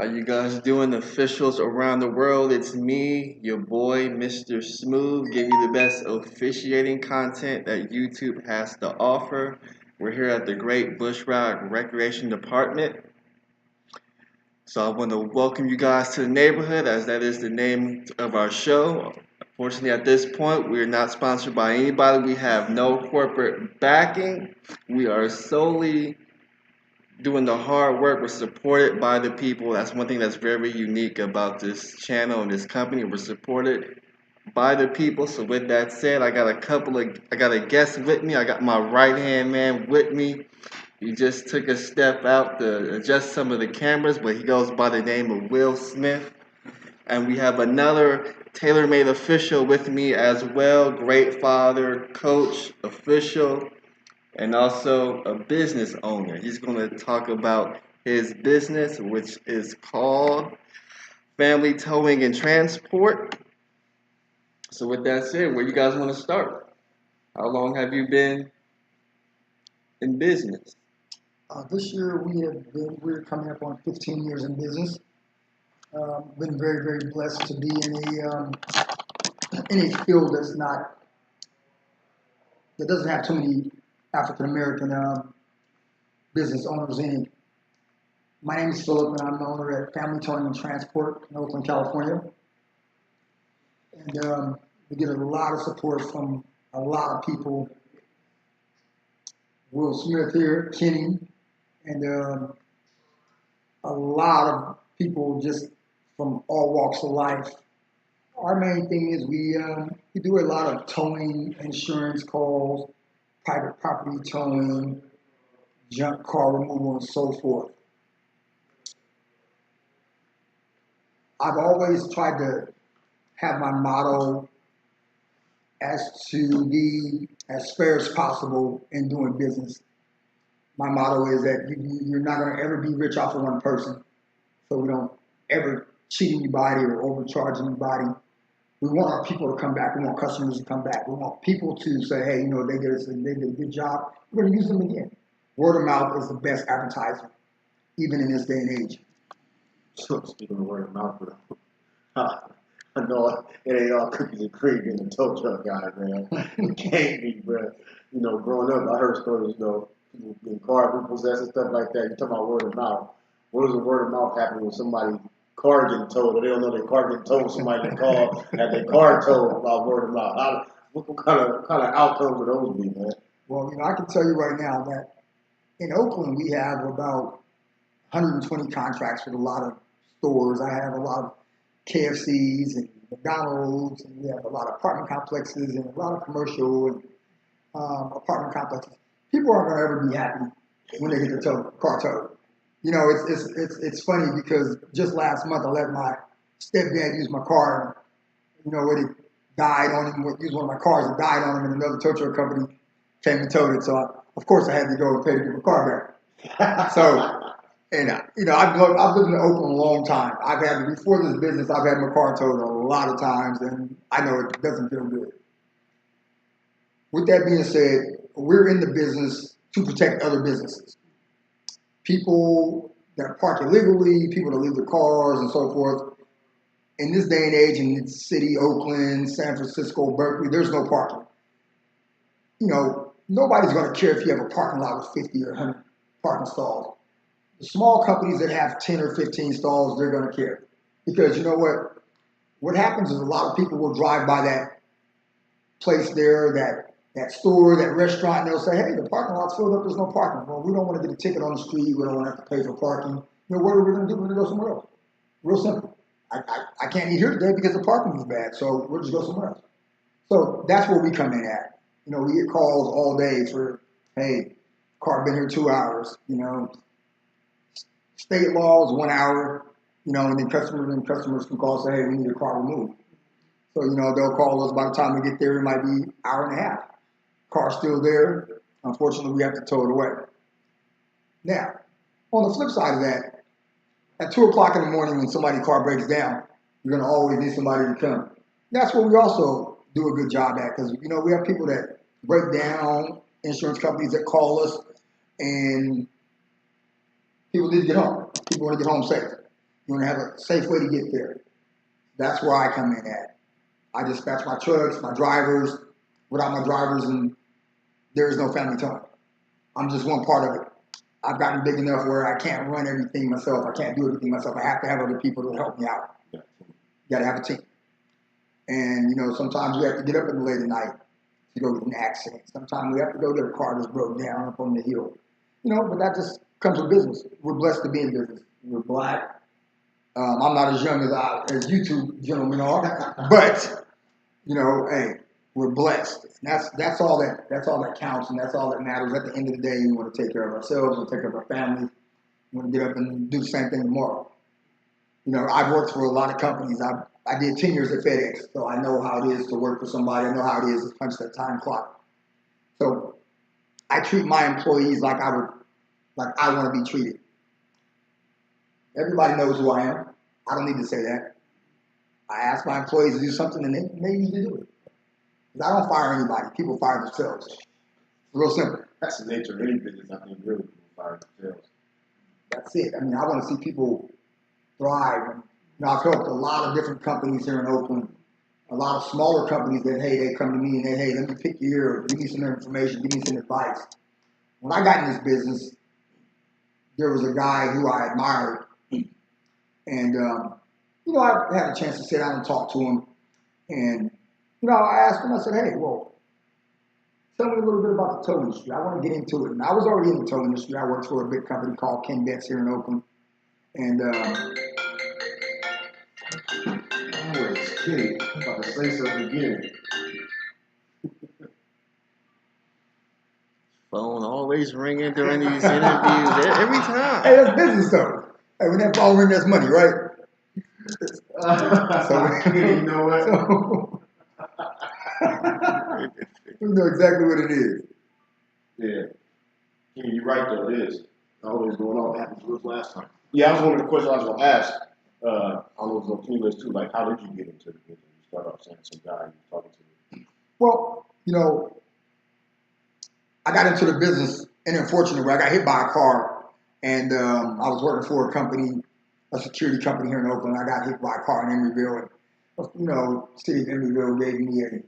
How you guys doing, officials around the world? It's me, your boy, Mr. Smooth, giving you the best officiating content that YouTube has to offer. We're here at the Great Bushrod Recreation Department. So I want to welcome you guys to the neighborhood, as that is the name of our show. Unfortunately, at this point, we are not sponsored by anybody. We have no corporate backing. We are solely doing the hard work. We're supported by the people. That's one thing that's very unique about this channel and this company. We're supported by the people. So with that said, I got a guest with me. I got my right hand man with me. He just took a step out to adjust some of the cameras, but he goes by the name of Will Smith. And we have another tailor-made official with me as well. Great father, coach, official, and also a business owner. He's going to talk about his business, which is called Family Towing and Transport. So with that said, where you guys want to start? How long have you been in business? This year we're coming up on 15 years in business. Been very, very blessed to be in a field that doesn't have too many African American business owners in it. My name is Phillip, and I'm the owner at Family Towing and Transport in Oakland, California. And we get a lot of support from a lot of people. Will Smith here, Kenny, and a lot of people just from all walks of life. Our main thing is we do a lot of towing, insurance calls, private property towing, junk car removal, and so forth. I've always tried to have my motto as to be as fair as possible in doing business. My motto is that you're not going to ever be rich off of one person. So we don't ever cheat anybody or overcharge anybody. We want our people to come back. We want customers to come back. We want people to say, hey, they did a good job. We're going to use them again. Word of mouth is the best advertising, even in this day and age. So speaking of word of mouth, I know it ain't all cookies and cream in the tow truck guy, man. It can't be, bro. Growing up, I heard stories, people getting cars repossessed and stuff like that. You talking about word of mouth. What does the word of mouth happen when somebody's car getting towed, or they don't know their car getting towed? Somebody called had their car towed about word of mouth. What kind of outcomes would those be, man? Well, I can tell you right now that in Oakland we have about 120 contracts with a lot of stores. I have a lot of KFCs and McDonald's, and we have a lot of apartment complexes and a lot of commercial and apartment complexes. People aren't going to ever be happy when they get their car towed. It's funny because just last month I let my stepdad use my car, and when he died on him, used one of my cars that died on him, and another tow truck company came and towed it. So of course I had to go and pay to get my car back. I've lived in Oakland a long time. Before this business, I've had my car towed a lot of times, and I know it doesn't feel good. With that being said, we're in the business to protect other businesses. People that park illegally, people that leave their cars and so forth. In this day and age, in the city, Oakland, San Francisco, Berkeley, there's no parking. Nobody's going to care if you have a parking lot with 50 or 100 parking stalls. The small companies that have 10 or 15 stalls, they're going to care. Because you know what? What happens is a lot of people will drive by that place there, that store, that restaurant, and they'll say, hey, the parking lot's filled up, there's no parking. Well, we don't want to get a ticket on the street. We don't want to have to pay for parking. What are we going to do? We're going to go somewhere else. Real simple. I can't eat here today because the parking is bad, so we'll just go somewhere else. So that's where we come in at. We get calls all day for, hey, car been here 2 hours, State law is 1 hour, and then customers can call and say, hey, we need your car removed. So, they'll call us. By the time we get there, it might be an hour and a half. Car's still there. Unfortunately, we have to tow it away. Now, on the flip side of that, at 2 o'clock in the morning when somebody's car breaks down, you're going to always need somebody to come. That's what we also do a good job at, because, we have people that break down, insurance companies that call us, and people need to get home. People want to get home safe. You want to have a safe way to get there. That's where I come in at. I dispatch my trucks, my drivers. Without my drivers, and there is no family time. I'm just one part of it. I've gotten big enough where I can't run everything myself. I can't do everything myself. I have to have other people to help me out. You got to have a team. And, you know, sometimes you have to get up in the late at night to go get an accident. Sometimes we have to go get a car that's broke down up on the hill. You know, but that just comes with business. We're blessed to be in business. We're black. I'm not as young as you two gentlemen are, but, you know, hey, we're blessed. That's all that counts, and that's all that matters. At the end of the day, we want to take care of ourselves, we want to take care of our families, we want to get up and do the same thing tomorrow. You know, I've worked for a lot of companies. I did 10 years at FedEx, so I know how it is to work for somebody. I know how it is to punch that time clock. So I treat my employees like I want to be treated. Everybody knows who I am. I don't need to say that. I ask my employees to do something, and they need to do it. I don't fire anybody. People fire themselves. It's real simple. That's the nature of any business. I think really people fire themselves. That's it. I mean, I want to see people thrive. And, you know, I've helped a lot of different companies here in Oakland. A lot of smaller companies that, hey, they come to me and they, hey, let me pick your ear, give me some information, give me some advice. When I got in this business, there was a guy who I admired, and you know, I had a chance to sit down and talk to him, and you know, I asked him, I said, hey, well, tell me a little bit about the tow industry. I want to get into it. And I was already in the tow industry. I worked for a big company called Ken Betts here in Oakland. And Oh, it's Kenny. I'm about to say something again. Phone always ringing during these interviews every time. hey, that's business though. Hey, when that phone ring, that's money, right? Kenny, you know what? So, you know exactly what it is. Yeah. Kenny, you're right though, it is. Always going on. What happened to us last time? Yeah, that was one of the questions I was gonna ask. I was on the list too. Like, how did you get into the business? You start off saying some guy you were talking to. Well, you know, I got into the business in an unfortunate way. I got hit by a car, and I was working for a company, a security company here in Oakland. I got hit by a car in Emeryville, and you know, the city of Emeryville gave me a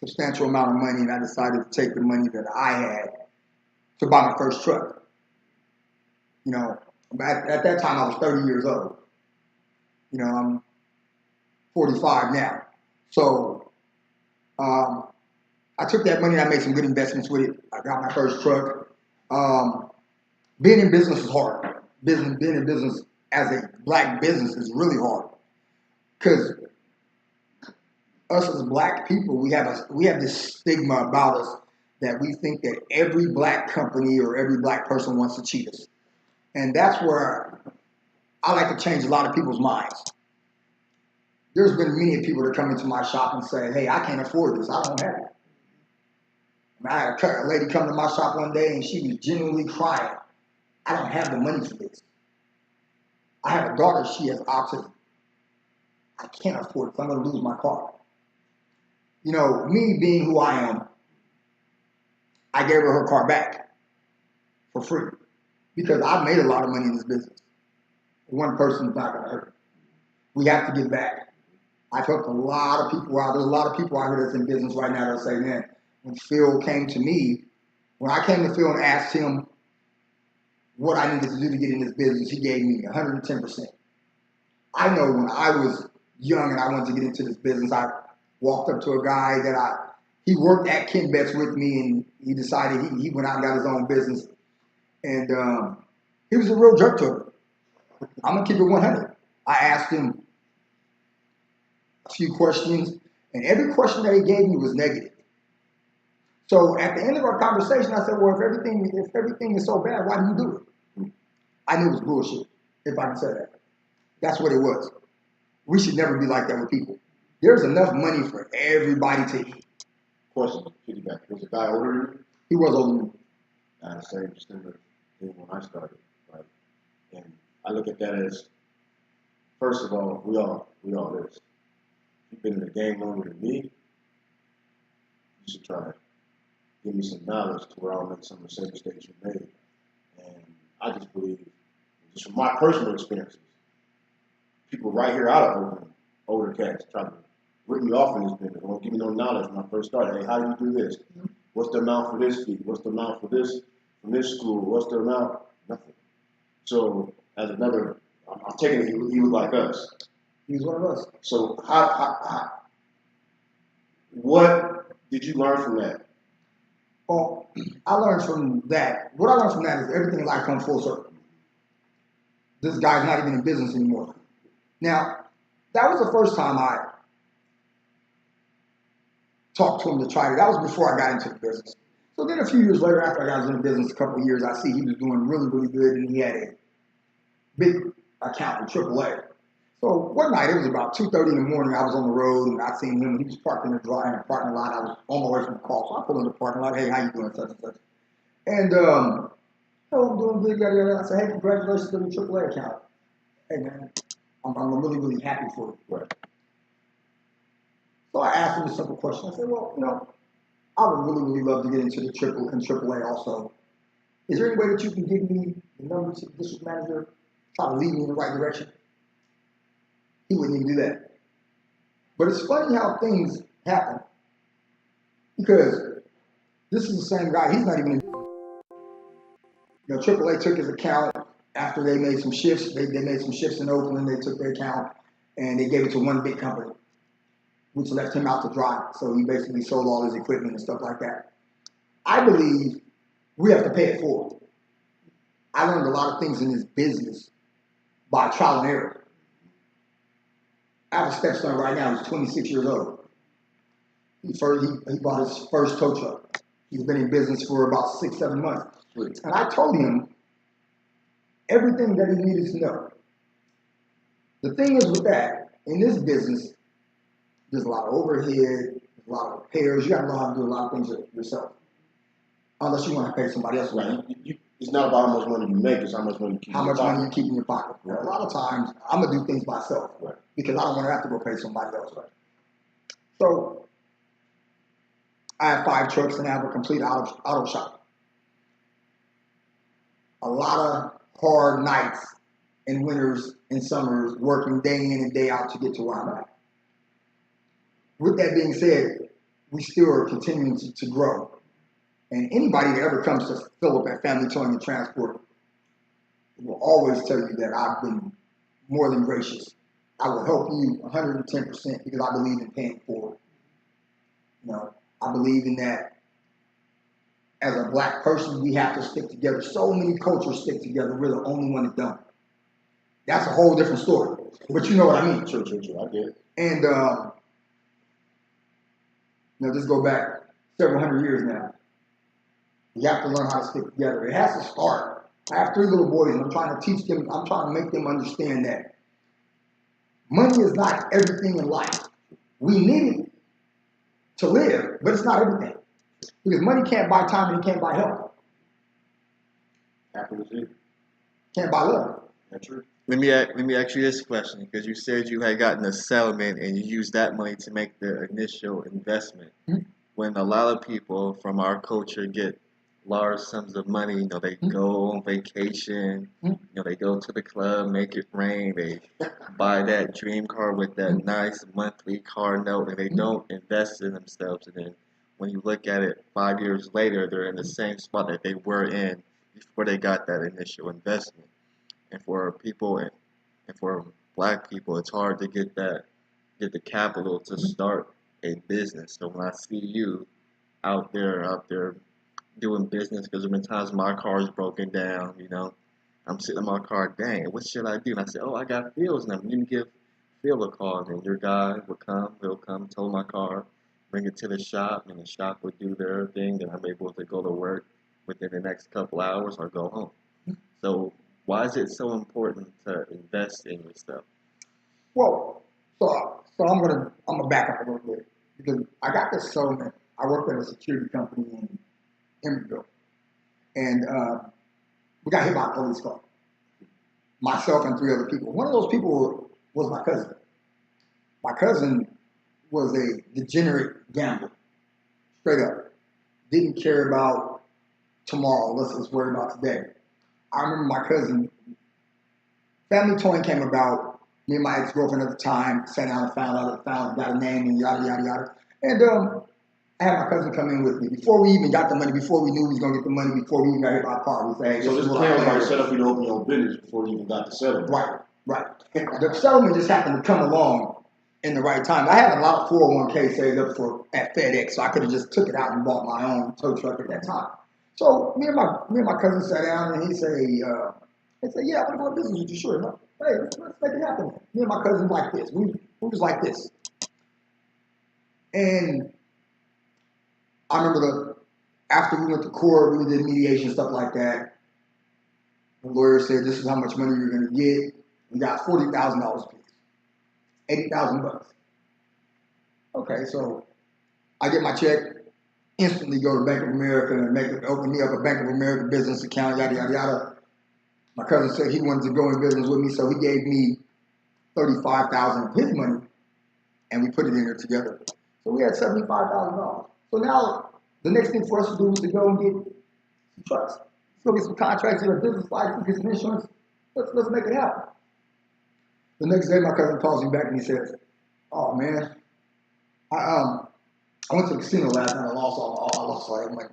substantial amount of money, and I decided to take the money that I had to buy my first truck. You know, at that time I was 30 years old. You know, I'm 45 now. So I took that money and I made some good investments with it. I got my first truck. Being in business is hard. Being in business as a black business is really hard. Because us as black people, we have this stigma about us that we think that every black company or every black person wants to cheat us. And that's where I like to change a lot of people's minds. There's been many people that come into my shop and say, hey, I can't afford this. I don't have it. I had a lady come to my shop one day and she was genuinely crying. I don't have the money for this. I have a daughter, she has autism. I can't afford it. I'm going to lose my car. You know, me being who I am, I gave her car back for free because I've made a lot of money in this business. One person is not going to hurt. We have to give back. I've helped a lot of people out. There's a lot of people out here that's in business right now that say, man, when Phil came to me, when I came to Phil and asked him what I needed to do to get in this business, he gave me 110%. I know when I was young and I wanted to get into this business, I walked up to a guy that he worked at Ken Betts with me, and he decided he went out and got his own business. And he was a real jerk to me. I'm going to keep it 100. I asked him a few questions, and every question that he gave me was negative. So at the end of our conversation, I said, well, if everything is so bad, why do you do it? I knew it was bullshit, if I can say that. That's what it was. We should never be like that with people. There's enough money for everybody to eat. Question, piggyback. Was the guy older than you? He was older than me. I had the same similar thing when I started. Right? And I look at that as, first of all, we all this. You've been in the game longer than me. You should try it. Give me some knowledge to where I'll make some of the same mistakes you made. And I just believe, just from my personal experiences, people right here out of Oakland, older cats, try to rip me off in this business. They won't give me no knowledge when I first started. Hey, how do you do this? What's the amount for this fee? What's the amount for this from this school? What's the amount? Nothing. So as another, I'm taking it, he was like us. He was one of us. So what did you learn from that? Well, I learned from that. What I learned from that is everything in life comes full circle. This guy's not even in business anymore. Now, that was the first time I talked to him to try it. That was before I got into the business. So then a few years later, after I got into the business, a couple of years, I see he was doing really, really good, and he had a big account with AAA. So one night, it was about 2:30 in the morning, I was on the road, and I seen him. He was parked in the parking lot. I was on my way from the call, so I pulled in the parking lot. Hey, how you doing, such and such? And, oh, I'm doing good, yada, yada. I said, hey, congratulations on your AAA account. Hey, man, I'm really, really happy for you. Right. So I asked him a simple question. I said, well, I would really, really love to get into the AAA also. Is there any way that you can give me the number to the district manager, try to lead me in the right direction? He wouldn't even do that. But it's funny how things happen. Because this is the same guy. He's not even in. AAA took his account after they made some shifts. They made some shifts in Oakland. They took their account and they gave it to one big company, which left him out to dry. So he basically sold all his equipment and stuff like that. I believe we have to pay it forward. I learned a lot of things in this business by trial and error. I have a stepson right now who's 26 years old. He bought his first tow truck. He's been in business for about 6-7 months. And I told him everything that he needed to know. The thing is with that, in this business, there's a lot of overhead, there's a lot of repairs. You got to know how to do a lot of things yourself. Unless you want to pay somebody else. Right. It's not about how much money you make, it's how much money you keep how in your much pocket. money you keep in your pocket. Right. A lot of times, I'm going to do things myself. Right. Because I don't want to have to go pay somebody else. Right. So, I have 5 trucks and I have a complete auto shop. A lot of hard nights and winters and summers working day in and day out to get to where I'm at. With that being said, we still are continuing to grow. And anybody that ever comes to Phillip at Family Towing and Transport will always tell you that I've been more than gracious. I will help you 110% because I believe in paying forward. I believe in that. As a black person, we have to stick together. So many cultures stick together. We're the only one that don't. That's a whole different story. But you know what I mean. True. I get it. And, just go back several hundred years now. You have to learn how to stick together. It has to start. I have 3 little boys, and I'm trying to teach them, I'm trying to make them understand that money is not everything in life. We need it to live, but it's not everything. Because money can't buy time and it can't buy health. Happiness is. Can't buy love. That's true. Let me ask you this question, because you said you had gotten a settlement and you used that money to make the initial investment. Mm-hmm. When a lot of people from our culture get large sums of money, they go on vacation, they go to the club, make it rain, they buy that dream car with that nice monthly car note, and they don't invest in themselves. And then when you look at it 5 years later, they're in the same spot that they were in before they got that initial investment. And for people and for black people, it's hard to get the capital to start a business. So when I see you out there doing business, because there have been times my car's broken down, I'm sitting in my car, dang, what should I do? And I say, oh, I got Phil's number. You can give Phil a call, and then your guy will come, he'll come, tow my car, bring it to the shop, and the shop will do their thing, and I'm able to go to work within the next couple hours or go home. So why is it so important to invest in yourself? Well, so I'm gonna back up a little bit because I got this settlement. I worked at a security company in Emeryville, and we got hit by a police car. Myself and 3 other people. One of those people was my cousin. My cousin was a degenerate gambler, straight up. Didn't care about tomorrow. Let's worry about today. I remember my cousin. Family Towing came about Me and my ex-girlfriend at the time sat down and got a name and yada, yada, yada. And I had my cousin come in with me. Before we even got the money, before we knew we was going to get the money, before we even got hit by a car, we said, hey, so this plan was already set up for you to open your own business before you even got the settlement. Right. The settlement just happened to come along in the right time. I had a lot of 401k saved up at FedEx, so I could have just took it out and bought my own tow truck at that time. So me and my cousin sat down and he said, yeah, I want to go to business with you, sure. No, hey, let's make it happen. Me and my cousin like this. We was like this. And I remember after we went to court, we did mediation, stuff like that. The lawyer said, this is how much money you're going to get. We got $40,000 apiece. $80,000. Okay, so I get my check, instantly go to Bank of America and open me up a Bank of America business account, yada, yada, yada. My cousin said he wanted to go in business with me, so he gave me $35,000 of his money, and we put it in there together. So we had $75,000. So now the next thing for us to do was to go and get some trucks. Let's go get some contracts, get a business license, get some insurance. Let's make it happen. The next day, my cousin calls me back and he says, "Oh man, I went to the casino last night. I lost all that money."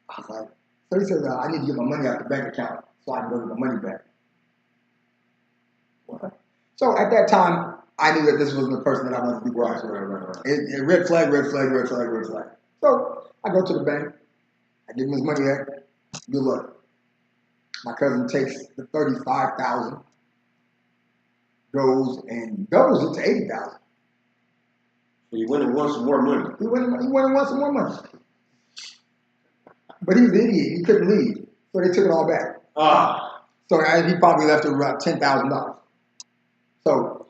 I was like, so he says, "I need to get my money out the bank account so I can go get my money back." Okay. So at that time, I knew that this wasn't the person that I wanted to be working with. Red flag, red flag, red flag, red flag. So I go to the bank. I give him his money back. Good luck. My cousin takes the $35,000, goes and doubles it to $80,000. So you went and won some more money. He went and won some more money. But he was an idiot. He couldn't leave. So they took it all back. So he probably left with about $10,000. So,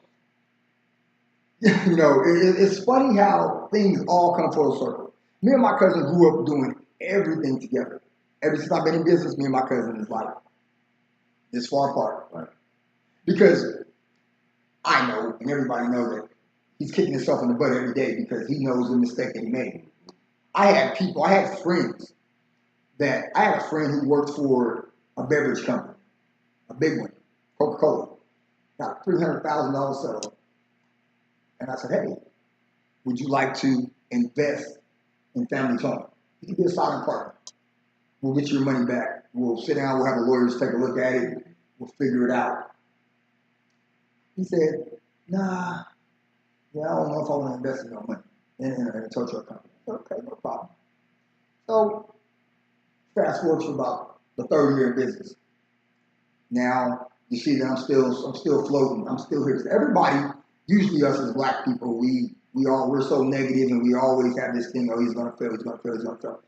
it's funny how things all come full circle. Me and my cousin grew up doing everything together. Ever since I've been in business, me and my cousin is like this far apart. Right? Because I know, and everybody knows that he's kicking himself in the butt every day because he knows the mistake that he made. I had friends I had a friend who worked for a beverage company, a big one, Coca-Cola, got $300,000 settlement. And I said, hey, would you like to invest in family home? You can be a silent partner. We'll get your money back. We'll sit down, we'll have the lawyers take a look at it, we'll figure it out. He said, nah, I don't know if I want to invest in no money in a tow truck company. Okay, no problem. So fast forward to about the third year of business. Now you see that I'm still floating. I'm still here. Everybody, usually us as black people, we're so negative and we always have this thing, oh, he's gonna fail, he's gonna fail, he's gonna fail.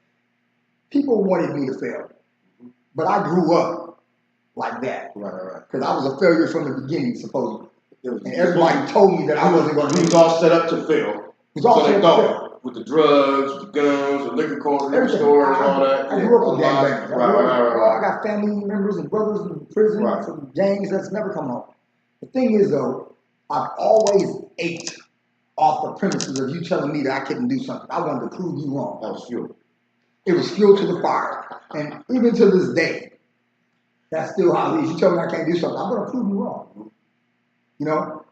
People wanted me to fail. But I grew up like that. Right. Because I was a failure from the beginning, supposedly. And everybody told me that I wasn't going to. He was all set up to fail. So they thought with the drugs, with the guns, the liquor stores, all that. I grew up with gangbangers. I got family members and brothers in prison from gangs that's never come home. The thing is, though, I've always ate off the premises of you telling me that I couldn't do something. I wanted to prove you wrong. That was fuel. It was fuel to the fire. And even to this day, that's still how it is. You tell me I can't do something, I'm going to prove you wrong.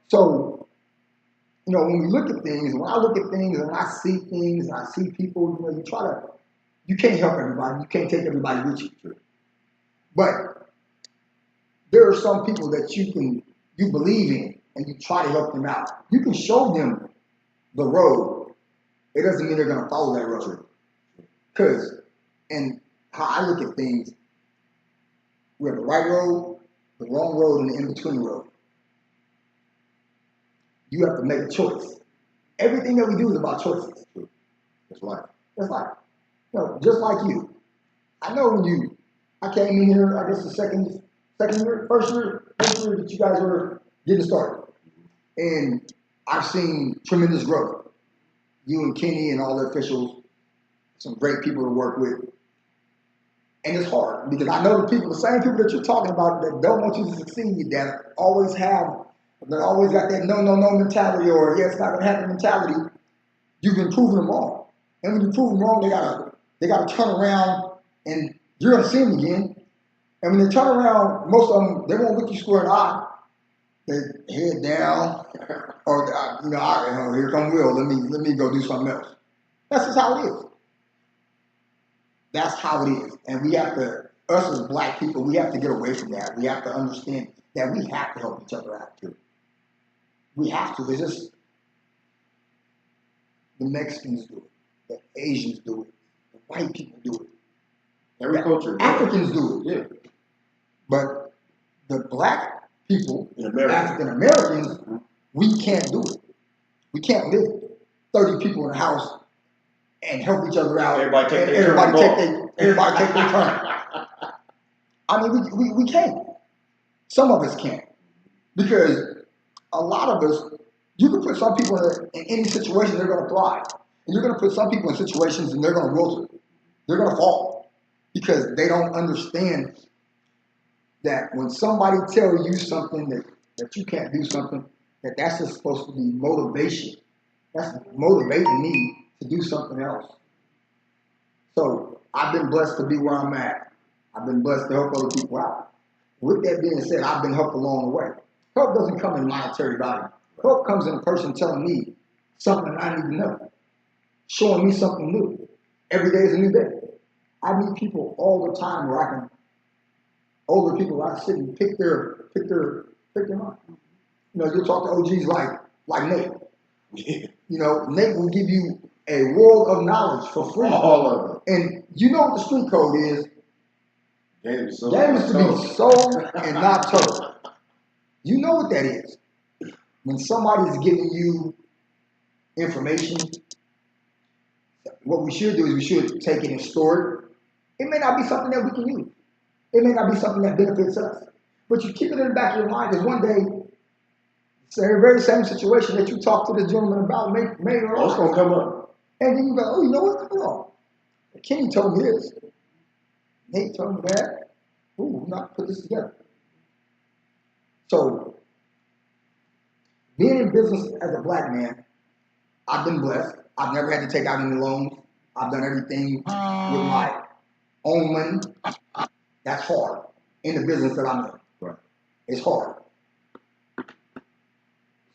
So, when we look at things, when I look at things and I see things and I see people, you can't help everybody. You can't take everybody with you. But there are some people that you believe in and you try to help them out. You can show them the road. It doesn't mean they're going to follow that road. And how I look at things, we have the right road, the wrong road, and the in-between road. You have to make a choice. Everything that we do is about choices. That's life. That's life. Just like you. I know I came in here, I guess the first year that you guys were getting started. And I've seen tremendous growth. You and Kenny and all the officials, some great people to work with. And it's hard because I know the same people that you're talking about that don't want you to succeed, that always got that no mentality or it's not gonna happen mentality. You've been proving them wrong. And when you prove them wrong, they gotta turn around and you're gonna see them again. And when they turn around, most of them, they won't look you square in the eye. they head down, or you know, all right, here come Will. Let me go do something else. That's just how it is. That's how it is, and we have to. Us as black people, we have to get away from that. We have to understand that we have to help each other out too. We have to. It's just the Mexicans do it, the Asians do it, the white people do it. Every culture. Africans do it. Yeah. But the black people, In America. African Americans, we can't do it. We can't live 30 people in a house and help each other out. Everybody take their everybody turn. everybody take their turn. I mean, we can't. Some of us can't. Because a lot of us, you can put some people in any situation, they're going to thrive. And you're going to put some people in situations and they're going to wilter. They're going to fall. Because they don't understand that when somebody tells you something that you can't do something, that's just supposed to be motivation. That's motivating me to do something else. So I've been blessed to be where I'm at. I've been blessed to help other people out. With that being said, I've been helped along the way. Help doesn't come in monetary value. Help comes in a person telling me something I need to know, showing me something new. Every day is a new day. I meet people all the time where I can, older people where I sit and pick their mind. You know, you'll talk to OGs like Nate. You know, Nate will give you a world of knowledge for free. All of it. And you know what the street code is? Game is to be sold and not told. You know what that is. When somebody's giving you information, what we should do is we should take it and store it. It may not be something that we can use. It may not be something that benefits us. But you keep it in the back of your mind because one day, it's the very same situation that you talked to the gentleman about may or it's going to come up. And then you go, oh, you know what? No. Kenny told me this. Nate told me that. Ooh, we not put this together. So, being in business as a black man, I've been blessed. I've never had to take out any loans. I've done everything with my own money. That's hard in the business that I'm in. Right. It's hard.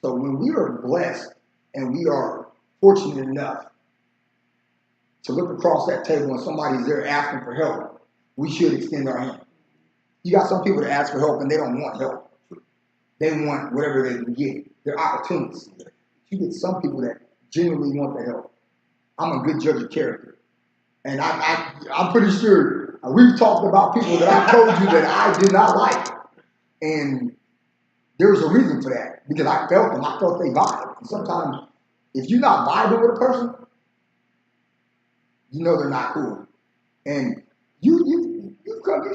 So when we are blessed and we are fortunate enough to look across that table and somebody's there asking for help, we should extend our hand. You got some people that ask for help and they don't want help. They want whatever they can get. They're opportunists. You get some people that genuinely want the help. I'm a good judge of character. And I'm pretty sure we've talked about people that I told you that I did not like. And there's a reason for that. Because I felt them. I felt they vibe. And sometimes, if you're not vibing with a person, you know they're not cool. And you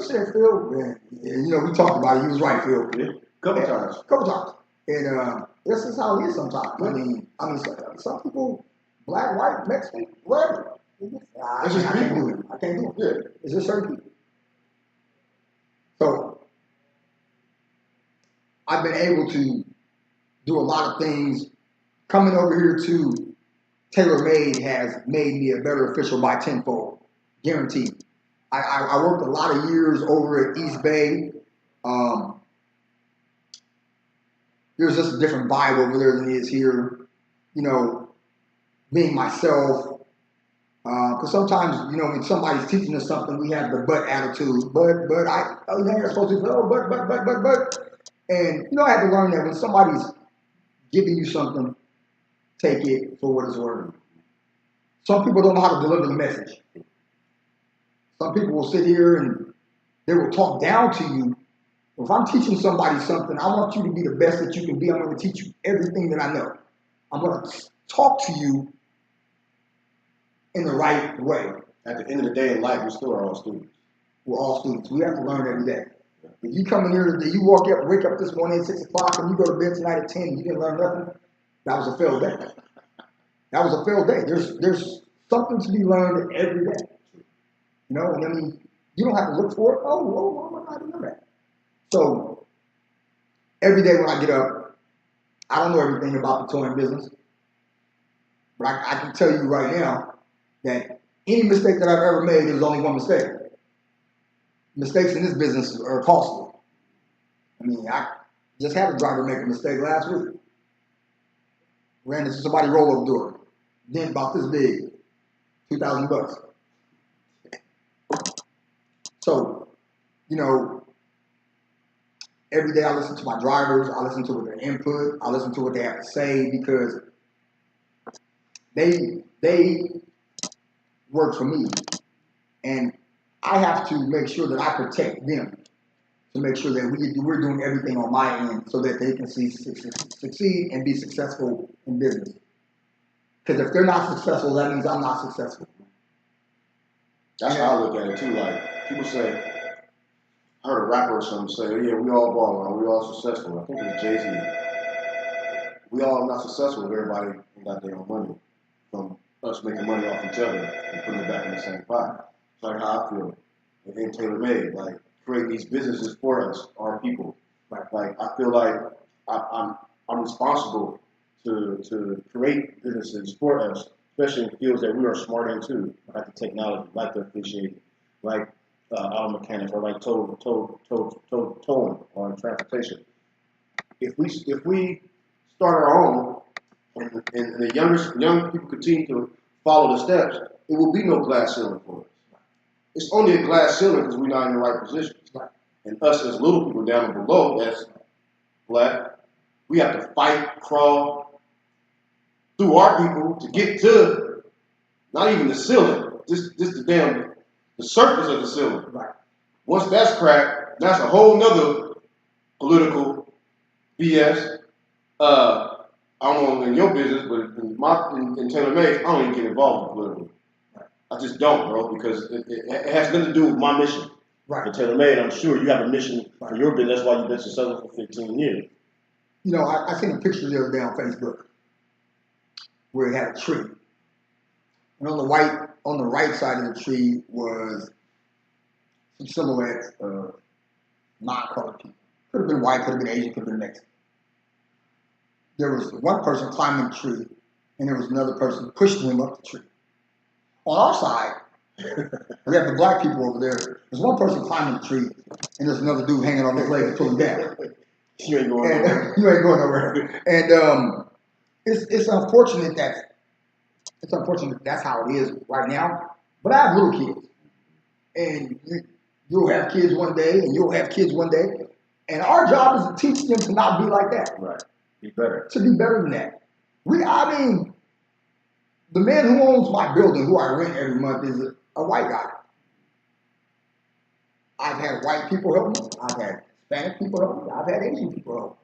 said, Phil, man, you know, we talked about it. You was right, Phil. Yeah. Couple times. And this is how it is sometimes. I mean, some people, black, white, Mexican, whatever. It's just I can't do it. I can't do it. Yeah. It's just certain people. So, I've been able to do a lot of things. Coming over here to Tailor Made has made me a better official by tenfold, guaranteed. I worked a lot of years over at East Bay. There's just a different vibe over there than it is here. You know, being myself. Because sometimes, you know, when somebody's teaching us something, we have the but attitude. But you're supposed to say, but. And, you know, I had to learn that when somebody's giving you something, take it for what it's worth. Some people don't know how to deliver the message. Some people will sit here and they will talk down to you. If I'm teaching somebody something, I want you to be the best that you can be. I'm going to teach you everything that I know. I'm going to talk to you in the right way. At the end of the day in life, we still are all students. We're all students. We have to learn every day. If you come in here, you wake up this morning at 6 o'clock and you go to bed tonight at 10 and you didn't learn nothing, that was a failed day. That was a failed day. There's something to be learned every day. You know, and I mean, you don't have to look for it. I didn't know that. So, every day when I get up, I don't know everything about the towing business, but I can tell you right now that any mistake that I've ever made, there's only one mistake. Mistakes in this business are costly. I mean, Just had a driver make a mistake last week. Ran into somebody roll up door. Dent about this big. $2,000. So, you know, every day I listen to my drivers, I listen to what their input, I listen to what they have to say because they work for me. And I have to make sure that I protect them to make sure that we're doing everything on my end so that they can succeed and be successful in business. Because if they're not successful, that means I'm not successful. That's how I look at it too. Like people say, I heard a rapper or something say, "Yeah, we all ball, man. We all successful." I think it was Jay-Z. We all not successful if everybody ain't got their own money from us making money off each other and putting it back in the same pot. It's like how I feel. And Tailor made, like create these businesses for us, our people. Like I feel like I'm responsible to create businesses for us, especially in fields that we are smart in too, like the technology, like the officiating, like auto mechanics, or like towing or transportation. If we start our own, and the young people continue to follow the steps, it will be no glass ceiling for us. It's only a glass ceiling because we're not in the right position. And us as little people down below, as black, we have to fight, crawl through our people to get to not even the ceiling, just the surface of the ceiling. Right. Once that's cracked, that's a whole nother political BS. I don't know in your business, but in Tailor Made, I don't even get involved in political. I just don't, bro, because it has nothing to do with my mission. Right. In Tailor Made, I'm sure you have a mission for your business. That's why you've been successful for 15 years. You know, I seen a picture the other day on Facebook where it had a tree. And on the right side of the tree was some silhouettes of non-colored people. Could have been white, could have been Asian, could have been Mexican. There was one person climbing the tree, and there was another person pushing him up the tree. On our side, we have the black people over there. There's one person climbing the tree, and there's another dude hanging on his leg and pulling down. You ain't going nowhere. You ain't going nowhere. And it's unfortunate that's how it is right now. But I have little kids, and you'll have kids one day, and you'll have kids one day, and our job is to teach them to not be like that. Right. Be better. To be better than that. The man who owns my building, who I rent every month, is a white guy. I've had white people help me. I've had Hispanic people help me. I've had Asian people help me.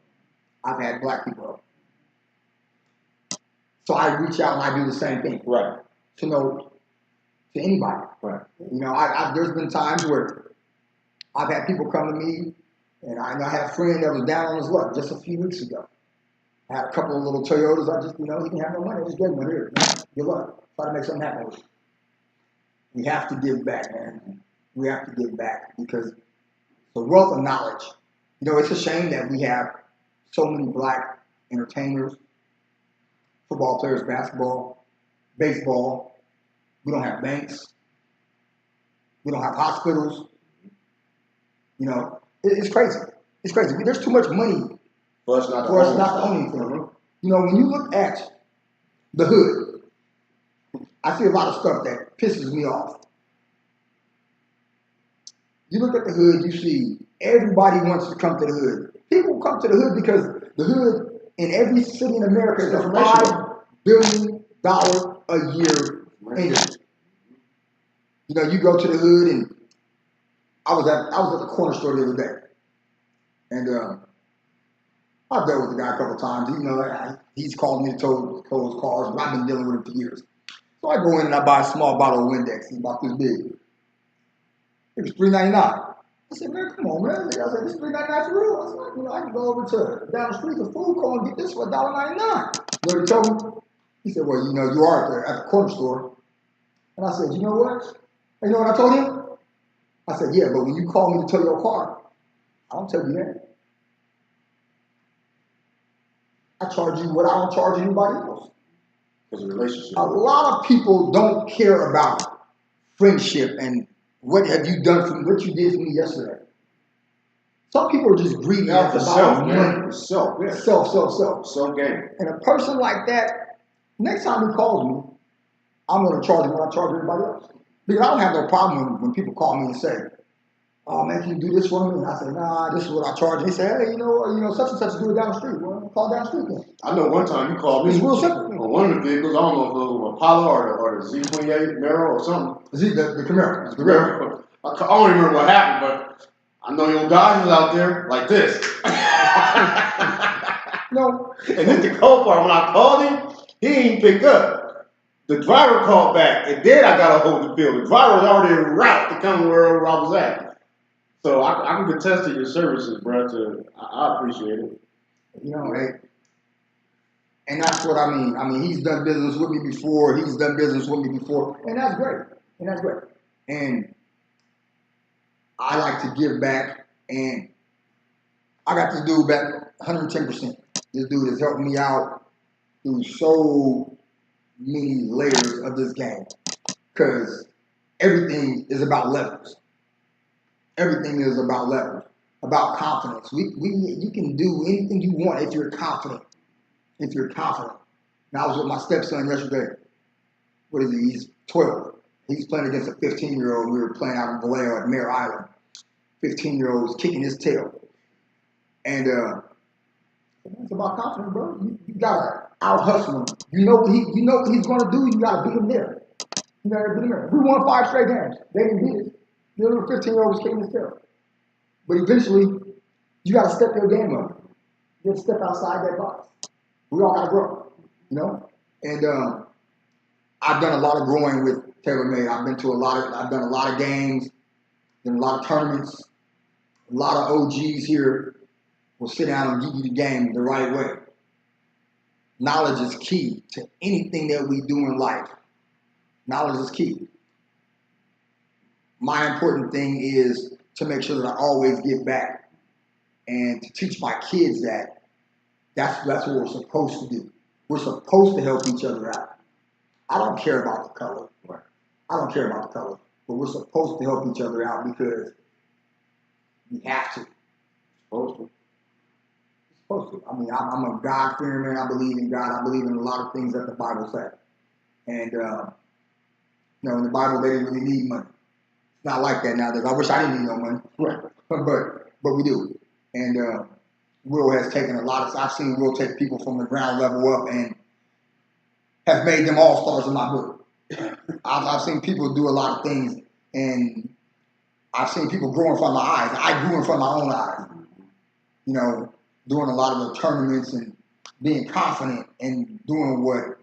I've had black people help me. So I reach out and I do the same thing. Right. To anybody. Right. You know, there's been times where I've had people come to me, and I had a friend that was down on his luck just a few weeks ago. I had a couple of little Toyotas. He didn't have no money. I just gave him one here. Good luck. Try to make something happen with it. We have to give back, man. We have to give back because the wealth of knowledge. You know, it's a shame that we have so many black entertainers, football players, basketball, baseball. We don't have banks. We don't have hospitals. You know, it's crazy. It's crazy. There's too much money for us not to own anything. You know, when you look at the hood, I see a lot of stuff that pisses me off. You look at the hood, you see everybody wants to come to the hood. People come to the hood because the hood in every city in America is a $5 billion a year industry. You know, you go to the hood, and I was at the corner store the other day, and I've dealt with the guy a couple of times. You know, he's called me to tow his cars, but I've been dealing with him for years. So I go in and I buy a small bottle of Windex. It's about this big. It was $3.99. I said, man, come on, man. I said, this is $3.99 for real. I said, like, you know, I can go over to down the street to food court and get this for $1.99. You know what he told me? He said, well, you know, you are at the corner store. And I said, you know what? And you know what I told him? I said, yeah, but when you call me to tow your car, I don't tell you that. I charge you what I don't charge anybody else. It's a relationship. A lot of people don't care about friendship and what have you done for me, what you did for me yesterday. Some people are just greedy. Now It's the about self, money. man. The self, yeah. Self. Self game. And a person like that, next time he calls me, I'm going to charge him what I charge everybody else. Because I don't have no problem when people call me and say, "Oh man, can you do this for me?" And I say, "Nah, this is what I charge." And they say, "Hey, such and such do it down the street." Well, call down the street then. I know one time you called me. It's real simple. On one of the vehicles, I don't know if it was Apollo or the Z28 Mero or something. The Camaro. The Camaro. I don't even remember what happened, but I know your guy was out there like this. No. And then the cold part, when I called him, he didn't pick up. The driver called back, and then I got a hold of the field. The driver was already en route to come wherever I was at. So I can contest to your services, bro. I appreciate it. And that's what I mean. I mean, he's done business with me before. And that's great. And I like to give back, and I got this dude back 110%. This dude has helped me out through so many layers of this game, because everything is about levels. Everything is about levels, about confidence. You can do anything you want if you're confident. Now, I was with my stepson yesterday. What is he? He's 12. He's playing against a 15-year-old. We were playing out in Vallejo at Mare Island. 15-year-old was kicking his tail. And it's about confidence, bro. You gotta out-hustle him. You know what he's gonna do. You gotta beat him there. We won 5 straight games. They didn't beat us. The little 15-year-old was kicking his tail. But eventually, you gotta step your game up. You have to step outside that box. We all gotta grow, And I've done a lot of growing with TailorMade. I've done a lot of games, done a lot of tournaments. A lot of OGs here will sit down and give you the game the right way. Knowledge is key to anything that we do in life. Knowledge is key. My important thing is to make sure that I always give back and to teach my kids that that's what we're supposed to do. We're supposed to help each other out. I don't care about the color. But we're supposed to help each other out because we have to. Supposed to. I mean, I'm a God-fearing man. I believe in God. I believe in a lot of things that the Bible says. And, in the Bible, they didn't really need money. It's not like that nowadays. I wish I didn't need no money. Right. But we do. And Will has taken a lot of, I've seen Will take people from the ground level up and have made them all-stars in my book. I've seen people do a lot of things, and I've seen people grow in front of my eyes. I grew in front of my own eyes. Doing a lot of the tournaments and being confident and doing what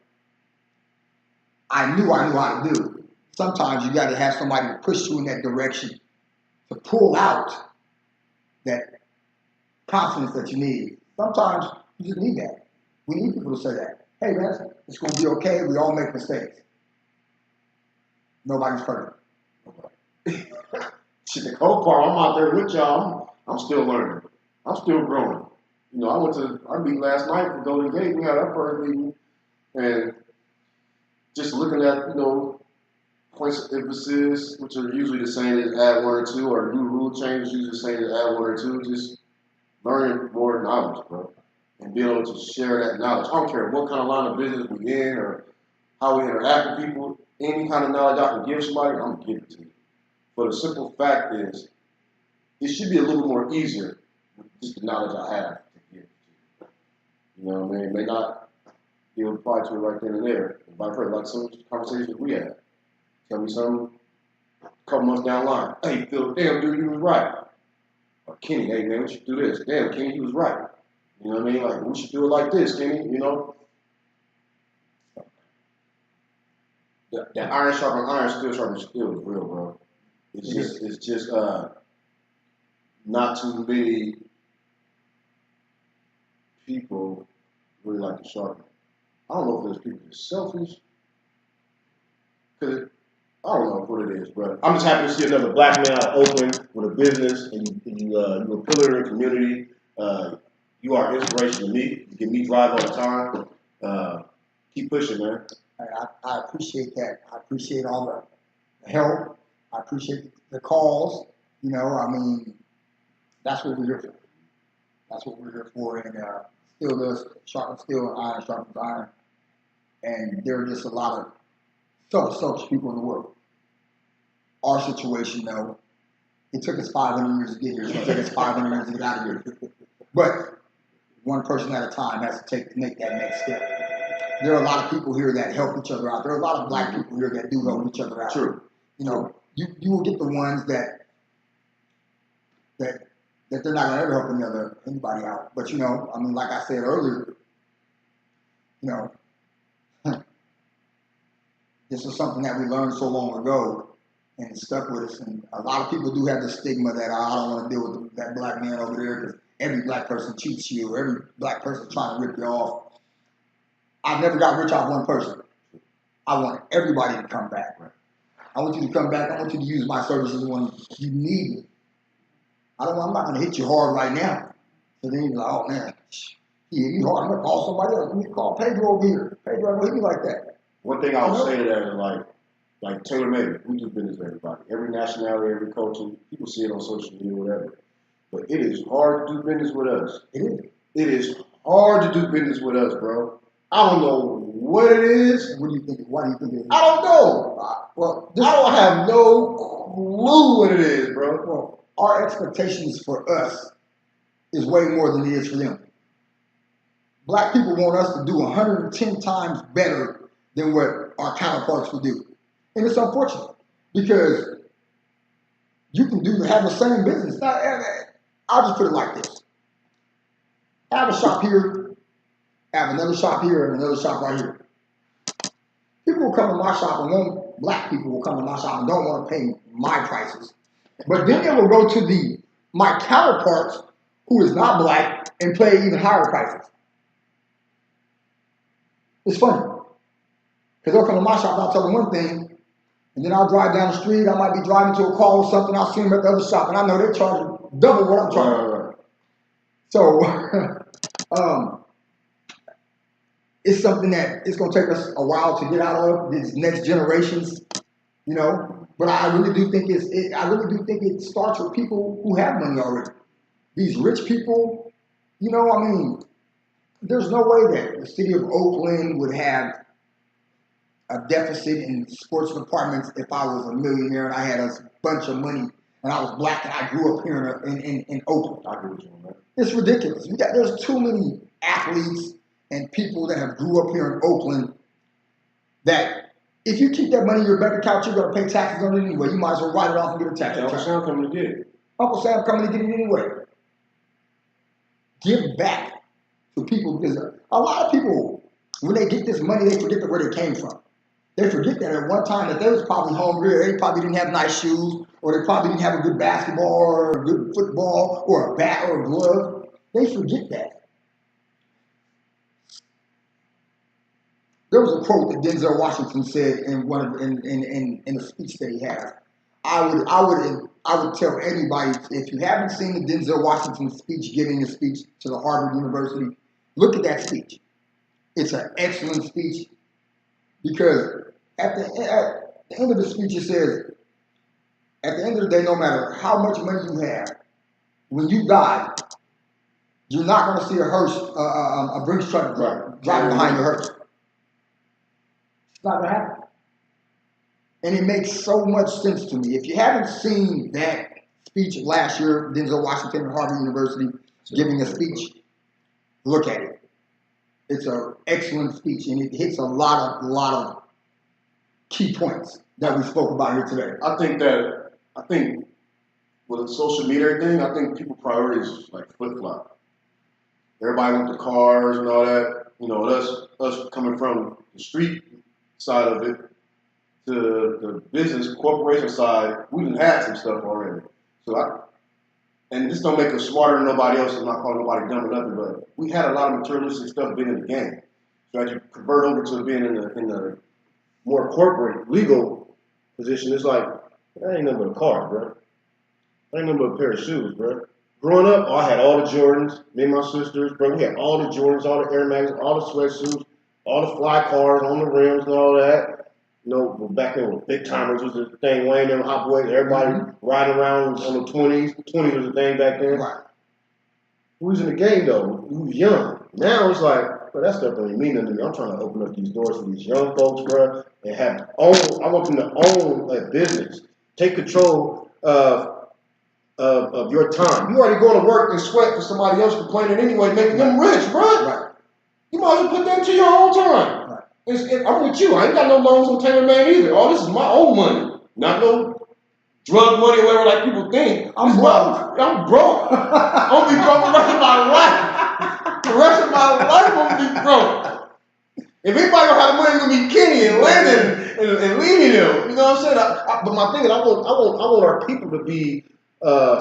I knew how to do. Sometimes you got to have somebody to push you in that direction to pull out that confidence that you need. Sometimes you just need that. We need people to say that. Hey, man, it's going to be okay. We all make mistakes. Nobody's perfect. Shit, the cold part, I'm out there with y'all. I'm still learning. I'm still growing. I went to our meeting last night for Golden Gate. We had our first meeting, and just looking at, points of emphasis, which are usually the same as add 1 or 2, or new rule changes usually the same as add 1 or 2. Just learning more knowledge, bro, and being able to share that knowledge. I don't care what kind of line of business we in or how we interact with people. Any kind of knowledge I can give somebody, I'm gonna give it to you. But the simple fact is, it should be a little more easier with just the knowledge I have to give it to you. You know what I mean? It may not be able to apply to it right then and there. But I've heard like some conversations we had. Tell me something a couple months down the line. Hey, Phil, damn dude, you was right. Or Kenny, hey man, we should do this. Damn, Kenny, he was right. You know what I mean? Like, we should do it like this, Kenny, That iron sharpen iron, steel sharpen steel is real, bro. It's just not too many people really like to sharpen. I don't know if there's people that's selfish. Cause I don't know what it is, but I'm just happy to see another black man out of Oakland with a business, and you're a pillar in the community. You are inspiration to me. You give me drive all the time. Keep pushing, man. I appreciate that. I appreciate all the help. I appreciate the calls. That's what we're here for. That's what we're here for. And steel does sharpen steel, and iron sharpens iron. And there are just a lot of selfish people in the world. Our situation, though, it took us 500 years to get here. So it took us 500 years to get out of here. But one person at a time has to make that next step. There are a lot of people here that help each other out. There are a lot of black people here that do help each other out. True. You know, you will get the ones that they're not gonna ever help anybody out. But you know, I mean, like I said earlier, you know, this is something that we learned so long ago and it stuck with us. And a lot of people do have the stigma that I don't want to deal with that black man over there because every black person cheats you, or every black person trying to rip you off. I never got rich off one person. I want everybody to come back. I want you to come back. I want you to use my services when you need me. I'm not going to hit you hard right now. So then you're like, oh man, he hit me hard. I'm going to call somebody else. Let me call Pedro over here. Pedro will hit me like that. One thing I would say to that is like Tailor made, we do business with everybody. Every nationality, every culture, people see it on social media, whatever. But it is hard to do business with us. It is. It is hard to do business with us, bro. I don't know what it is. What do you think? Why do you think it is? I don't know. Well, I don't have no clue what it is, bro. Well, our expectations for us is way more than it is for them. Black people want us to do 110 times better than what our counterparts will do. And it's unfortunate because you can have the same business. Now, I'll just put it like this. I have a shop here, I have another shop here, and another shop right here. People will come to my shop, black people will come to my shop and don't want to pay my prices. But then they will go to my counterparts who is not black and pay even higher prices. It's funny. Because they'll come to my shop and I'll tell them one thing, and then I'll drive down the street, I might be driving to a call or something, I'll see them at the other shop, and I know they're charging double what I'm charging. So, it's something that it's going to take us a while to get out of, these next generations, you know. But I really do think it starts with people who have money already. These rich people, you know, I mean, there's no way that the city of Oakland would have a deficit in sports departments if I was a millionaire and I had a bunch of money and I was black and I grew up here in Oakland. I agree with you on that. It's ridiculous. There's too many athletes and people that have grew up here in Oakland that if you keep that money in your bank account, you're going to pay taxes on it anyway. You might as well write it off and get a tax return. Uncle Sam coming to get it. Uncle Sam coming to get it anyway. Give back to people because a lot of people, when they get this money, they forget where they came from. They forget that at one time that they was probably hungry, or they probably didn't have nice shoes, or they probably didn't have a good basketball or a good football or a bat or a glove. They forget that. There was a quote that Denzel Washington said in a speech that he had. I would tell anybody, if you haven't seen the Denzel Washington speech, giving a speech to the Harvard University, look at that speech. It's an excellent speech because at the end of the speech it says, at the end of the day, no matter how much money you have, when you die, you're not going to see a Brinks truck driving behind your hearse. It's not going to happen. And it makes so much sense to me. If you haven't seen that speech last year, Denzel Washington at Harvard University giving a speech, look at it. It's an excellent speech, and it hits a lot of key points that we spoke about here today. I think with the social media thing, I think people priorities like flip-flop. Everybody with the cars and all that. You know, us coming from the street side of it to the business corporation side, we done had some stuff already. And this don't make us smarter than nobody else. I'm not calling nobody dumb or nothing, but we had a lot of materialistic stuff being in the game. So as you convert over to being in the more corporate, legal position, it's like, that ain't nothing but a car, bro. That ain't nothing but a pair of shoes, bro. Growing up, I had all the Jordans, me and my sisters, bro. We had all the Jordans, all the Air Max, all the sweatsuits, all the fly cars on the rims and all that. You know, back then when big timers was the thing, Wayne them hot boys, everybody riding around on the 20s. 20s was the thing back then. Right. Who was in the game though? Who was young. Now it's like, bro, that stuff don't even mean nothing to me. I'm trying to open up these doors for these young folks, bro, and have own. I want them to own a business, take control of your time. You already going to work and sweat for somebody else complaining anyway, making them rich, bro. Right. You might as well put that to your own time. Right. I'm with you. I ain't got no loans on Tailor Made either. All this is my own money, not no drug money or whatever like people think. I'm broke. I'm broke. I'm gonna be broke the rest of my life. The rest of my life I'm gonna be broke. If anybody gonna have the money, it's gonna be Kenny and Landon and leaving them. You know what I'm saying? But my thing is, I want our people to be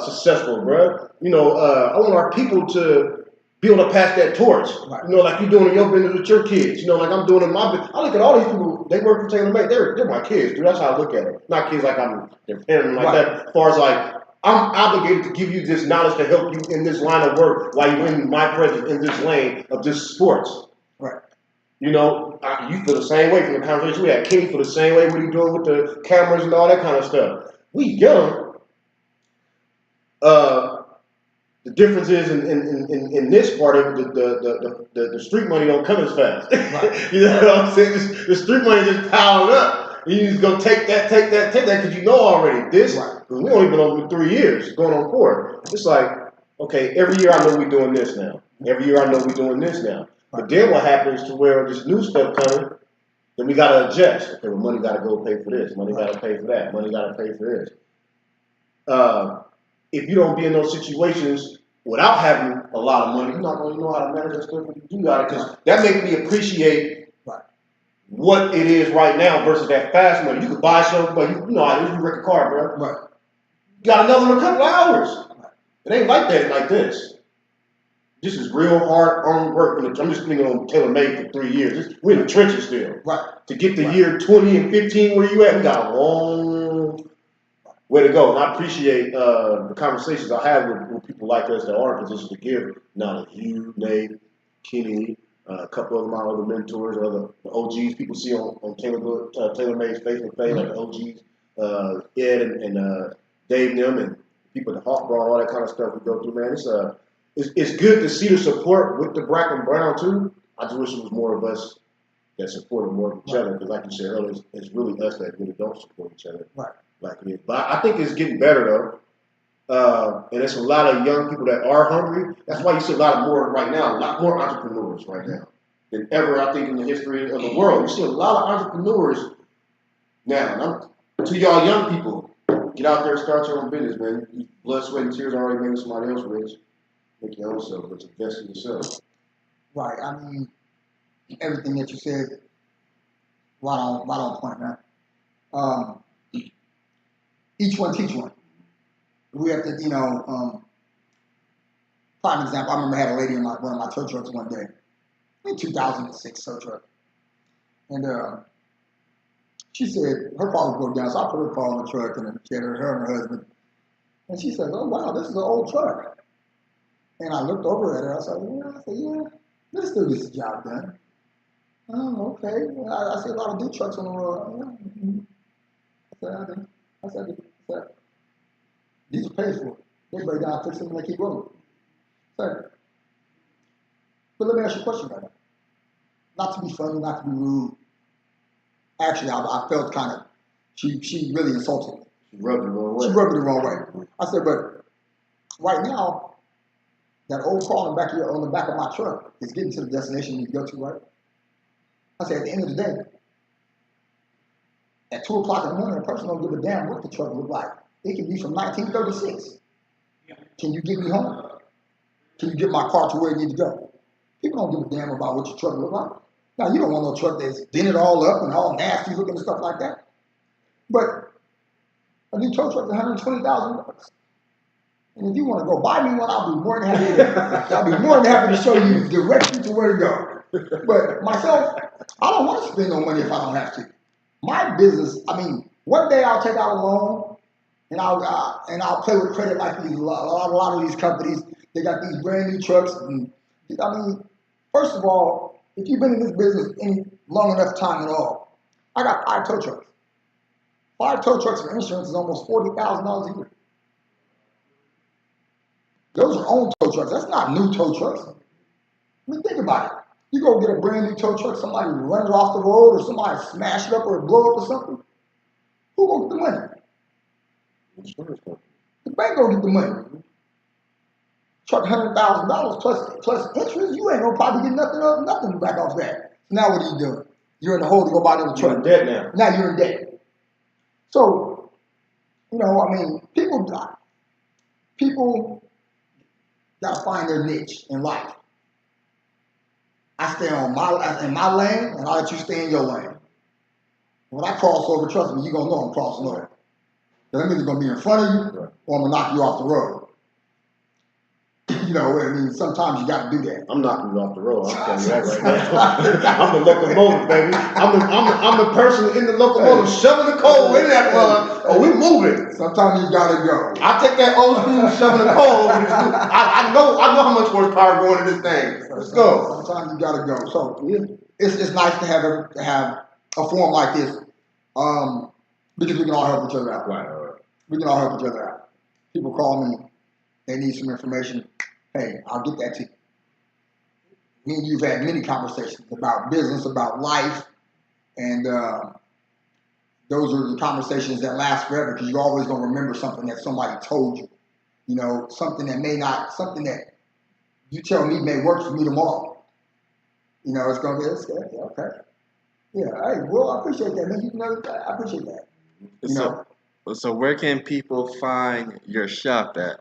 successful, bro. You know, I want our people to be able to pass that torch. Right. You know, like you're doing in your business with your kids. You know, like I'm doing in my business. I look at all these people, they work for Tailor Made. They're my kids, dude. That's how I look at it. Not kids like I'm their parent like that. As far as like, I'm obligated to give you this knowledge to help you in this line of work while you're in my presence in this lane of just sports. Right. You know, you feel the same way from the conversation we had. Kenny feel the same way. What he doing with the cameras and all that kind of stuff. We young. The difference is in this part of the street money don't come as fast. Right. You know what I'm saying? The street money just piling up. You just go take that, because you know already this. Right. We only been over 3 years, going on 4. It's like, okay, every year I know we're doing this now. Every year I know we're doing this now. Right. But then what happens to where this new stuff coming, then we got to adjust. Okay, well, money got to go pay for this. Money got to pay for that. Money got to pay for this. If you don't be in those situations without having a lot of money, you're not going to know how to manage that stuff when you do got it. Because that makes me appreciate what it is right now versus that fast money. You could buy something, but you know how it is. You wreck a car, bro. Right. You got another one in a couple of hours. Right. It ain't like that like this. This is real hard earned work. I'm just thinking on Tailor Made for 3 years. We're in the trenches still. Right. To get the year 20 and 15 where you at, we got a long way to go. And I appreciate the conversations I have with people like us that are in position to give knowledge. You, Nate, Kenny, a couple of my other mentors, other OGs people see on Tailor Made's Facebook page, like the OGs, Ed and Dave and them, and people at the Hawk Brawl, all that kind of stuff we go through, man. It's good to see the support with the black and brown too. I just wish it was more of us that supported more of each other, because like you said earlier, it's really us that really don't support each other. Right. Like it is. But I think it's getting better though. And there's a lot of young people that are hungry. That's why you see a lot more entrepreneurs right now than ever, I think, in the history of the world. You see a lot of entrepreneurs now. And to y'all young people, get out there and start your own business, man. Blood, sweat, and tears already making somebody else rich. Make your own self, but invest in yourself. Right. I mean, everything that you said, right on point, man. Each one teach one. We have to, prime example. I remember I had a lady in one of my tow trucks one day, in 2006 tow truck, and she said her car was broke down, so I put her car on the truck, and she had her and her husband, and she said, "Oh wow, this is an old truck." And I looked over at her. I said, "Yeah, this still gets the job done." Oh, okay. Well, I see a lot of new trucks on the road. I said, these are paid for. They break down, fix them, and they keep rolling. So, but let me ask you a question right now. Not to be funny, not to be rude. Actually, I felt kind of, she really insulted me. She rubbed me the wrong way. She rubbed me the wrong way. I said, but right now, that old car on the back of my truck is getting to the destination you go to, right? I said, at the end of the day, at 2 o'clock in the morning, a person don't give a damn what the truck look like. It can be from 1936. Can you get me home? Can you get my car to where it needs to go? People don't give a damn about what your truck look like. Now, you don't want no truck that's dented all up and all nasty looking and stuff like that. But a new tow truck is $120,000. And if you want to go buy me one, I'll be more than happy to show you directions to where to go. But myself, I don't want to spend no money if I don't have to. My business, I mean, one day I'll take out a loan and I'll play with credit like a lot of these companies. They got these brand new trucks. And, I mean, first of all, if you've been in this business any long enough time at all, I got 5 tow trucks. 5 tow trucks for insurance is almost $40,000 a year. Those are own tow trucks. That's not new tow trucks. I mean, think about it. You go get a brand new tow truck, somebody run it off the road, or somebody smash it up or blow up or something. Who gonna get the money? The bank gonna get the money. Truck $100,000 plus interest. You ain't gonna probably get nothing back off that. Now what are you doing? You're in the hole to go buy another truck. You're in debt now. Now you're in debt. So, you know, I mean, people gotta find their niche in life. I stay in my lane, and I let you stay in your lane. When I cross over, trust me, you're gonna know I'm crossing over. That means it's gonna be in front of you, or I'm gonna knock you off the road. You know, I mean, sometimes you gotta do that. I'm knocking you off the road. I'll tell you that right now. I'm the locomotive, baby. I'm the person in the locomotive shoving the coal in that mug. Oh, we moving. Sometimes you gotta go. I take that old school shoving the coal over this. I know how much horsepower going in this thing. Let's go. Sometimes you gotta go. So it's nice to have a forum like this, because we can all help each other out. Right. We can all help each other out. People call me, they need some information. Hey, I'll get that to you. Me and you've had many conversations about business, about life, and those are the conversations that last forever, because you're always going to remember something that somebody told you. You know, something that you tell me may work for me tomorrow. You know, it's going to be, okay. Yeah, hey, well, I appreciate that, man. You know, I appreciate that. You know? So where can people find your shop at?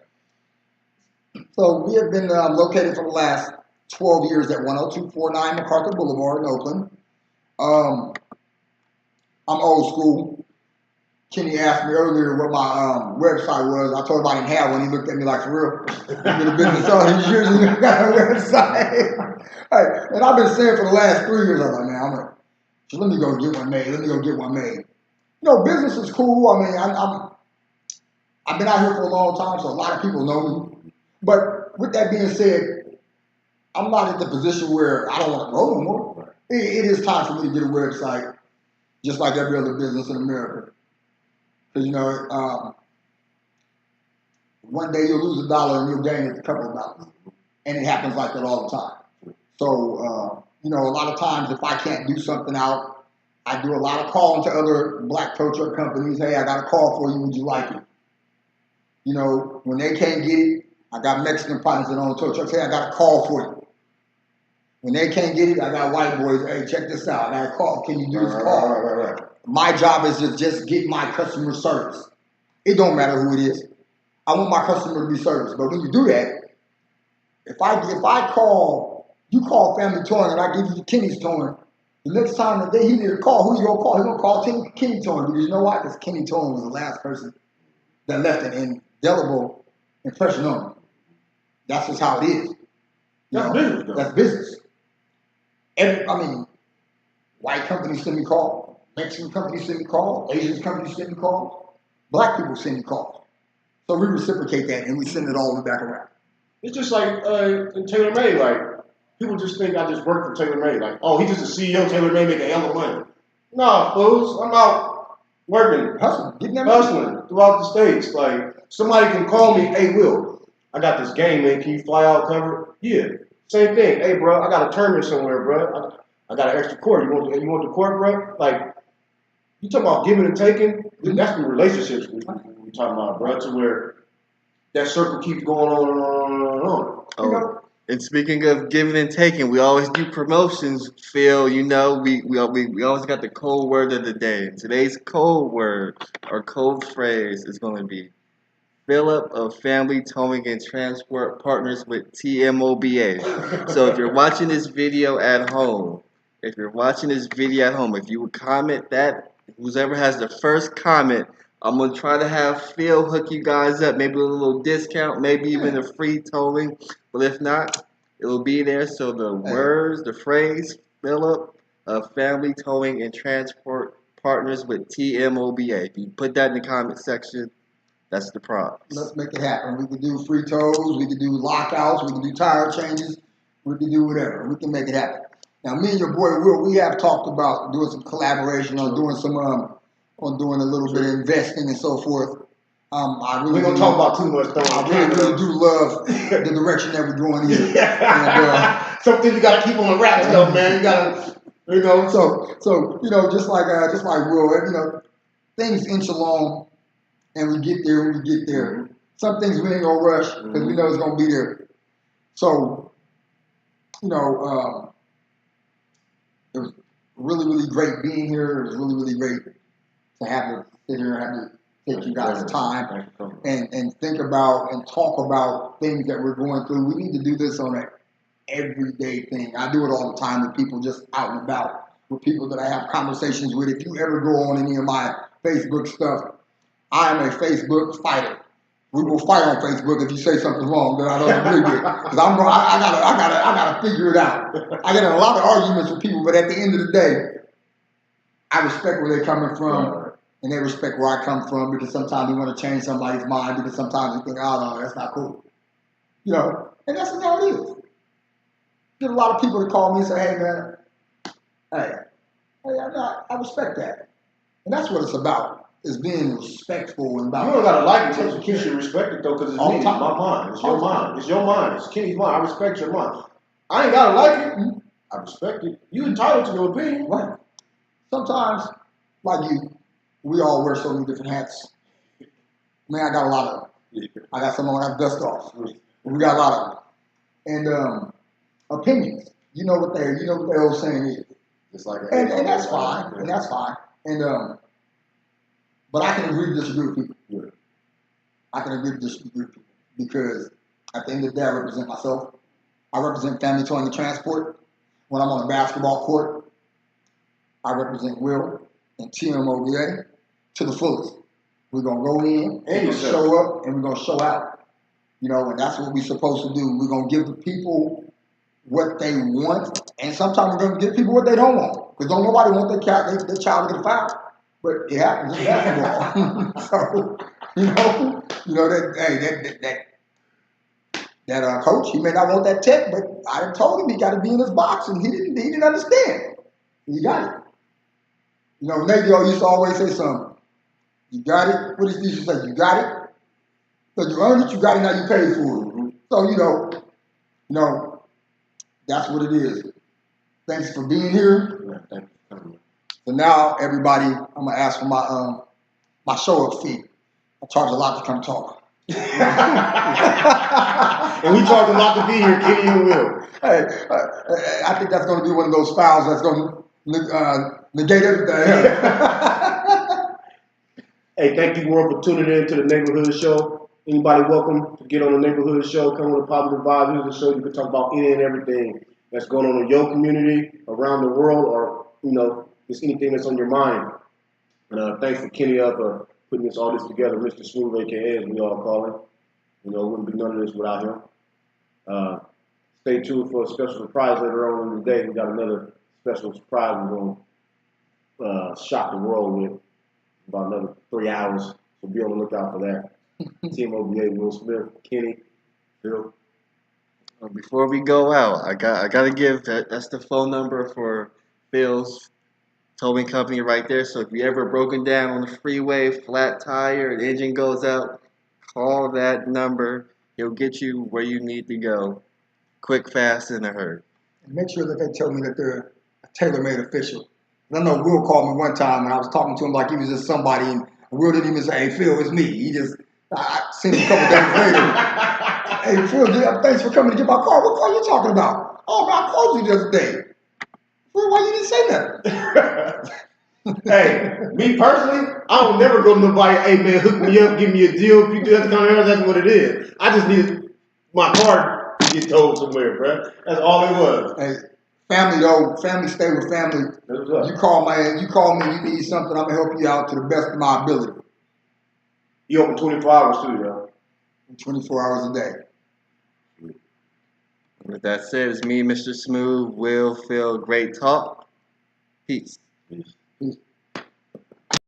So we have been located for the last 12 years at 10249 McArthur Boulevard in Oakland. I'm old school. Kenny asked me earlier what my website was. I told him I didn't have one. He looked at me like, for real? You've been a business all these years and you got a website. Hey, and I've been saying for the last 3 years, I'm like, man, so let me go get one made. You know, business is cool. I mean, I've been out here for a long time, so a lot of people know me. But with that being said, I'm not at the position where I don't want to grow no more. It is time for me to get a website, just like every other business in America. Because, you know, one day you'll lose $1 and you'll gain a couple of dollars. And it happens like that all the time. So, you know, a lot of times if I can't do something out, I do a lot of calling to other black tow truck companies. Hey, I got a call for you. Would you like it? You know, when they can't get it, I got Mexican partners that own tow trucks. Hey, I got a call for you. When they can't get it, I got white boys. Hey, check this out. I got a call. Can you do this call? Right. My job is to just get my customer service. It don't matter who it is. I want my customer to be serviced. But when you do that, if I call, you call Family Towing and I give you Kenny's Towing, the next time that he need a call, who you gonna call? He's gonna call Kenny Towing, because you know why? Because Kenny Towing was the last person that left an indelible impression on me. That's just how it is. That's business, though. That's business. White companies send me calls, Mexican companies send me calls, Asian companies send me calls, black people send me calls. So we reciprocate that and we send it all the way back around. It's just like in Tailor Made, like people just think I just work for Tailor Made. Like, oh, he's just a CEO of Tailor Made making hell of money. Nah, fools, I'm out working, Hustling throughout the states. Like somebody can call me, hey Will, I got this game, man. Can you fly out cover? Yeah. Same thing. Hey, bro, I got a tournament somewhere, bro. I got an extra court. You want the court, bro? Like, you talking about giving and taking? That's the relationships we talking about, bro. To where that circle keeps going on and on and on. You know? And speaking of giving and taking, we always do promotions, Phil. You know, we always got the code word of the day. Today's code word or code phrase is going to be Phillip of Family Towing and Transport Partners with TMOBA. So if you're watching this video at home, if you would comment that, whoever has the first comment, I'm going to try to have Phil hook you guys up, maybe a little discount, maybe even a free towing. But if not, it will be there. So the words, the phrase, Phillip of Family Towing and Transport Partners with TMOBA. If you put that in the comment section, that's the prompt. Let's make it happen. We can do free tows, we can do lockouts, we can do tire changes, we can do whatever. We can make it happen. Now, me and your boy Will, we have talked about doing some collaboration on doing some on doing a little bit of investing and so forth. I really We're gonna talk about too much though. I really do love the direction that we're going here. And, some things you gotta keep on the wraps though, man. You gotta, you know. So you know, just like Will, you know, things inch along, and we get there when we get there. Some things we ain't gonna rush because we know it's gonna be there. So, you know, it was really great being here. It was really great to have to sit here and have to take you guys' time and think about and talk about things that we're going through. We need to do this on an everyday thing. I do it all the time with people just out and about, with people that I have conversations with. If you ever go on any of my Facebook stuff, I am a Facebook fighter. We will fight on Facebook if you say something wrong that I don't agree with. Because I gotta figure it out. I get in a lot of arguments with people, but at the end of the day, I respect where they're coming from, and they respect where I come from, because sometimes we want to change somebody's mind, because sometimes we think, oh no, that's not cool. You know, and that's how it is. Get a lot of people to call me and say, hey man, I respect that. And that's what it's about. Is being respectful and about. You don't gotta like it, you should respect it though, because it's me, it's my mind, it's your mind, it's your mind, it's Kenny's mind. I respect your mind. I ain't gotta like it, I respect it. You entitled to your opinion. Right. Sometimes, like you, we all wear so many different hats. Man, I got a lot of them. I got some on I dust off. We got a lot of them. And opinions. You know what their old saying is. It's like and that's fine. And that's fine. And but I can agree to disagree with people. Yeah. I can agree to disagree with people because at the end of the day, I represent myself. I represent Family Towing and Transport. When I'm on the basketball court, I represent Will and TMOBA to the fullest. We're going to go in, we're going to show up, and we're going to show out. You know, and that's what we're supposed to do. We're going to give the people what they want, and sometimes we're going to give people what they don't want. Because don't nobody want their child to get fouled. But it happens in basketball. So, you know that coach, he may not want that tech, but I told him he got to be in his box, and he didn't understand. He got it. You know, Nagio used to always say something. You got it. What did he used to say? You got it. So you earned it. You got it. Now you paid for it. So you know, that's what it is. Thanks for being here. Yeah, thank you. So now, everybody, I'm gonna ask for my show-up fee. I charge a lot to come talk. And we charge a lot to be here, Kenny and Will. Hey, I think that's gonna be one of those fouls that's gonna negate everything. Hey, thank you, world, for tuning in to the Neighborhood Show. Anybody welcome to get on the Neighborhood Show? Come with a positive vibe. Here's a show you can talk about any and everything that's going on in your community, around the world, or just anything that's on your mind. And thanks for Kenny for putting all this together, Mr. Smooth, aka as we all call him. Wouldn't be none of this without him. Stay tuned for a special surprise later on in the day. We got another special surprise we're going to shock the world with about another 3 hours. So be on the lookout for that. TMOBA, Will Smith, Kenny, Phil. Before we go out, I gotta give that's the phone number for Phil's towing company right there. So if you ever broken down on the freeway, flat tire, and engine goes out, call that number. He'll get you where you need to go, quick, fast, in a hurry. And make sure that they tell me that they're a tailor-made official. I know Will called me one time and I was talking to him like he was just somebody, and Will didn't even say, "Hey Phil, it's me." I seen him a couple days later. "Hey Phil, thanks for coming to get my car. What car are you talking about?" "Oh man, I called you the other day." "Well, why you didn't say nothing?" Hey, me personally, I don't never go to nobody, "Hey man, hook me up, give me a deal." If you do that kind of error, that's what it is. I just need my car to get towed somewhere, bro. That's all it was. Hey, family stay with family. You call me, you need something, I'm gonna help you out to the best of my ability. You open 24 hours too, yo. 24 hours a day. With that said, it's me, Mr. Smooth, Will, Phil. Great talk. Peace. Peace.